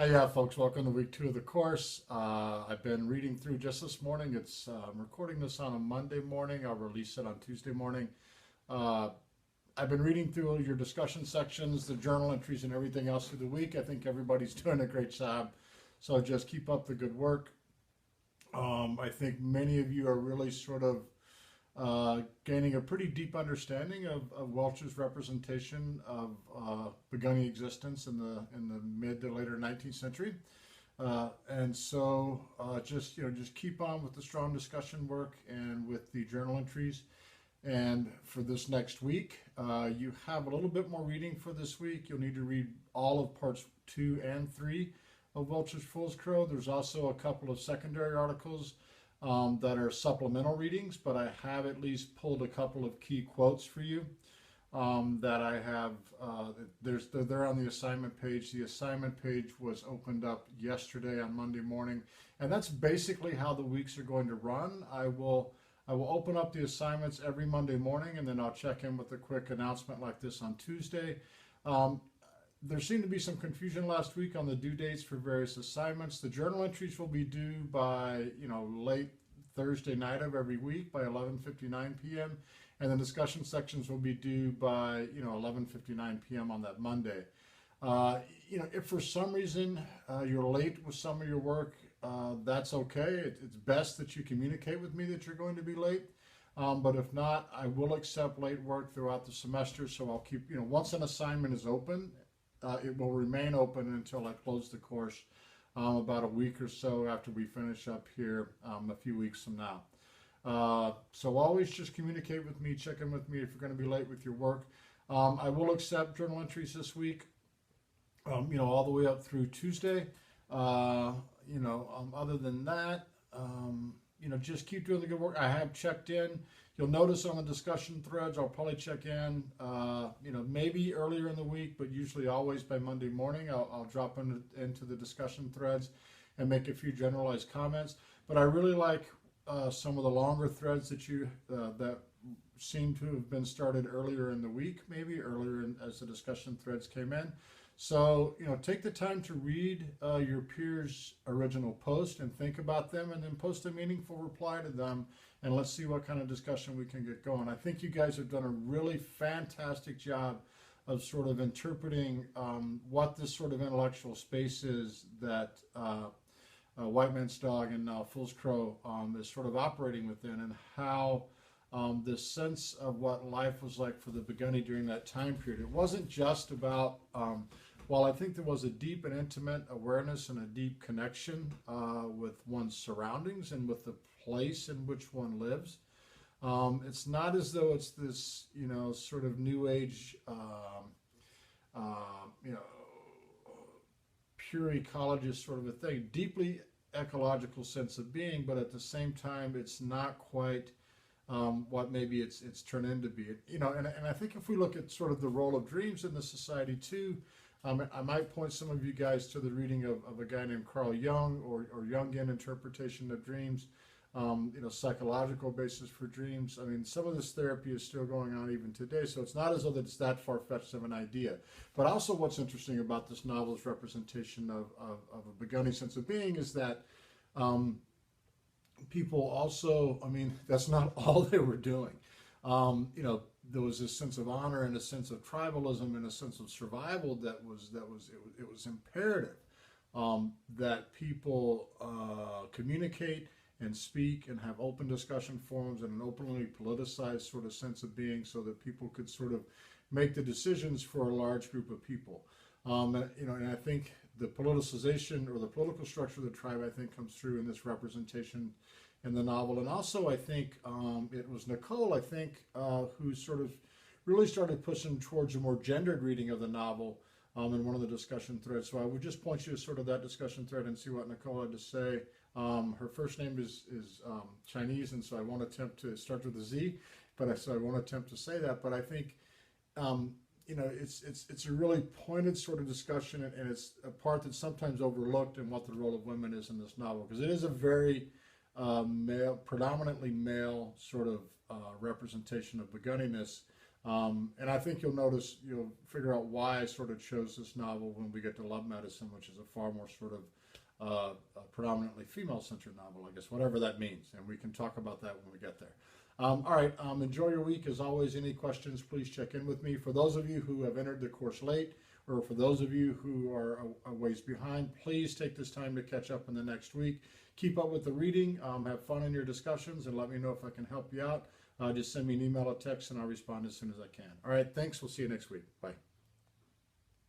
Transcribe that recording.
Yeah, folks, welcome to week 2 of the course. I've been reading through just this morning. I'm recording this on a Monday morning. I'll release it on Tuesday morning. Uh, I've been reading through your discussion sections, the journal entries, and everything else through the week. I think everybody's doing a great job. So just keep up the good work. I think many of you are really sort of gaining a pretty deep understanding of Welch's representation of beginning existence in the mid to later 19th century. Just keep on with the strong discussion work and with the journal entries. And for this next week, you have a little bit more reading for this week. You'll need to read all of parts 2 and 3 of Welch's Fool's Crow. There's also a couple of secondary articles that are supplemental readings, but I have at least pulled a couple of key quotes for you that I have. They're on the assignment page. The assignment page was opened up yesterday on Monday morning, and that's basically how the weeks are going to run. I will open up the assignments every Monday morning, and then I'll check in with a quick announcement like this on Tuesday. Um, there seemed to be some confusion last week on the due dates for various assignments. The journal entries will be due by, late Thursday night of every week by 11:59 p.m. and the discussion sections will be due by, 11:59 p.m. on that Monday. If for some reason you're late with some of your work, that's okay. It's best that you communicate with me that you're going to be late. But if not, I will accept late work throughout the semester. So I'll keep, once an assignment is open, it will remain open until I close the course about a week or so after we finish up here a few weeks from now. So always just communicate with me, check in with me if you're going to be late with your work. I will accept journal entries this week, all the way up through Tuesday. Other than that, just keep doing the good work. I have checked in. You'll notice on the discussion threads, I'll probably check in, maybe earlier in the week, but usually always by Monday morning. I'll drop into the discussion threads and make a few generalized comments. But I really like some of the longer threads that seem to have been started earlier in the week, maybe as the discussion threads came in. So, take the time to read your peers' original post and think about them and then post a meaningful reply to them and let's see what kind of discussion we can get going. I think you guys have done a really fantastic job of sort of interpreting what this sort of intellectual space is that White Man's Dog and now Fool's Crow is sort of operating within, and how this sense of what life was like for the Begunni during that time period. It wasn't just about, while I think there was a deep and intimate awareness and a deep connection with one's surroundings and with the place in which one lives, it's not as though it's this, sort of new age, pure ecologist sort of a thing, deeply ecological sense of being, but at the same time, it's not quite what maybe it's turned into be. And I think if we look at sort of the role of dreams in the society too, I might point some of you guys to the reading of a guy named Carl Jung or Jungian interpretation of dreams, psychological basis for dreams. I mean, some of this therapy is still going on even today, so it's not as though it's that far-fetched of an idea. But also what's interesting about this novel's representation of a Begunni sense of being is that people also, that's not all they were doing. There was this sense of honor and a sense of tribalism and a sense of survival that was imperative that people communicate and speak and have open discussion forums and an openly politicized sort of sense of being, so that people could sort of make the decisions for a large group of people. And I think the politicization or the political structure of the tribe, I think, comes through in this representation in the novel. And also, I think it was Nicole, who sort of really started pushing towards a more gendered reading of the novel in one of the discussion threads. So I would just point you to sort of that discussion thread and see what Nicole had to say. Her first name is Chinese, and so I won't attempt to start with a Z, so I won't attempt to say that. But I think it's a really pointed sort of discussion, and it's a part that's sometimes overlooked in what the role of women is in this novel, because it is a very predominantly male sort of representation of Begunniness, And I think you'll figure out why I sort of chose this novel when we get to Love Medicine, which is a far more sort of a predominantly female-centered novel, I guess, whatever that means. And we can talk about that when we get there. All right, enjoy your week. As always, any questions, please check in with me. For those of you who have entered the course late, or for those of you who are a ways behind, please take this time to catch up in the next week. Keep up with the reading, have fun in your discussions, and let me know if I can help you out. Just send me an email or text, and I'll respond as soon as I can. All right, thanks. We'll see you next week. Bye.